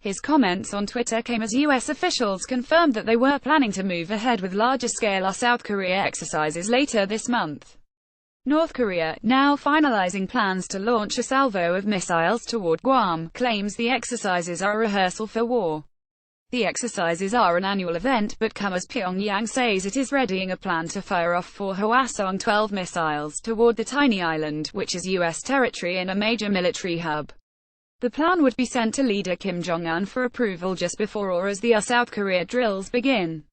His comments on Twitter came as U.S. officials confirmed that they were planning to move ahead with larger-scale South Korea exercises later this month. North Korea, now finalizing plans to launch a salvo of missiles toward Guam, claims the exercises are a rehearsal for war. The exercises are an annual event, but come as Pyongyang says it is readying a plan to fire off 4 Hwasong-12 missiles toward the tiny island, which is U.S. territory and a major military hub. The plan would be sent to leader Kim Jong-un for approval just before or as the South Korea drills begin.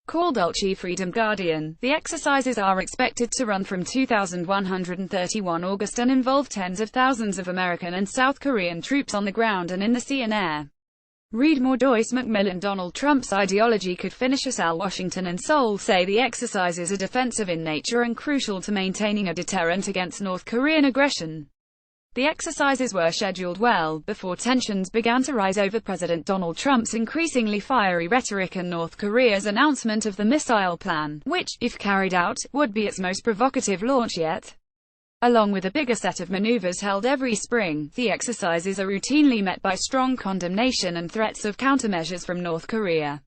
Called Ulchi Freedom Guardian, the exercises are expected to run from 2131 August and involve tens of thousands of American and South Korean troops on the ground and in the sea and air. Read more. Joyce McMillan. Donald Trump's ideology could finish us. Washington and Seoul say the exercises are defensive in nature and crucial to maintaining a deterrent against North Korean aggression. The exercises were scheduled well before tensions began to rise over President Donald Trump's increasingly fiery rhetoric and North Korea's announcement of the missile plan, which, if carried out, would be its most provocative launch yet. Along with a bigger set of maneuvers held every spring, the exercises are routinely met by strong condemnation and threats of countermeasures from North Korea.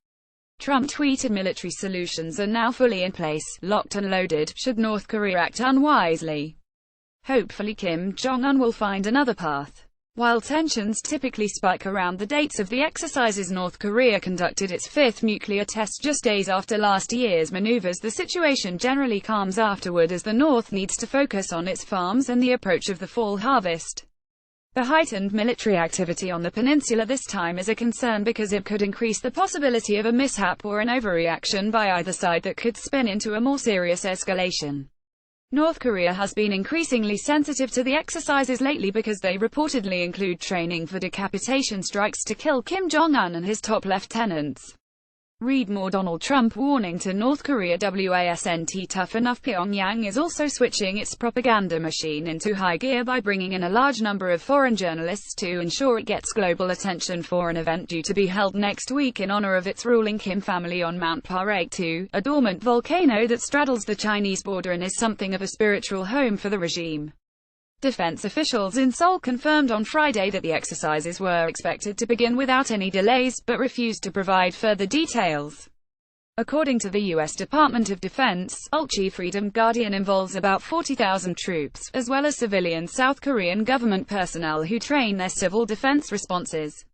Trump tweeted military solutions are now fully in place, locked and loaded, should North Korea act unwisely. Hopefully Kim Jong-un will find another path. While tensions typically spike around the dates of the exercises, North Korea conducted its 5th nuclear test just days after last year's maneuvers. The situation generally calms afterward as the North needs to focus on its farms and the approach of the fall harvest. The heightened military activity on the peninsula this time is a concern because it could increase the possibility of a mishap or an overreaction by either side that could spin into a more serious escalation. North Korea has been increasingly sensitive to the exercises lately because they reportedly include training for decapitation strikes to kill Kim Jong-un and his top lieutenants. Read more. Donald Trump warning to North Korea. Wasn't tough enough. Pyongyang is also switching its propaganda machine into high gear by bringing in a large number of foreign journalists to ensure it gets global attention for an event due to be held next week in honor of its ruling Kim family on Mount Parektu, a dormant volcano that straddles the Chinese border and is something of a spiritual home for the regime. Defense officials in Seoul confirmed on Friday that the exercises were expected to begin without any delays, but refused to provide further details. According to the U.S. Department of Defense, Ulchi Freedom Guardian involves about 40,000 troops, as well as civilian South Korean government personnel who train their civil defense responses.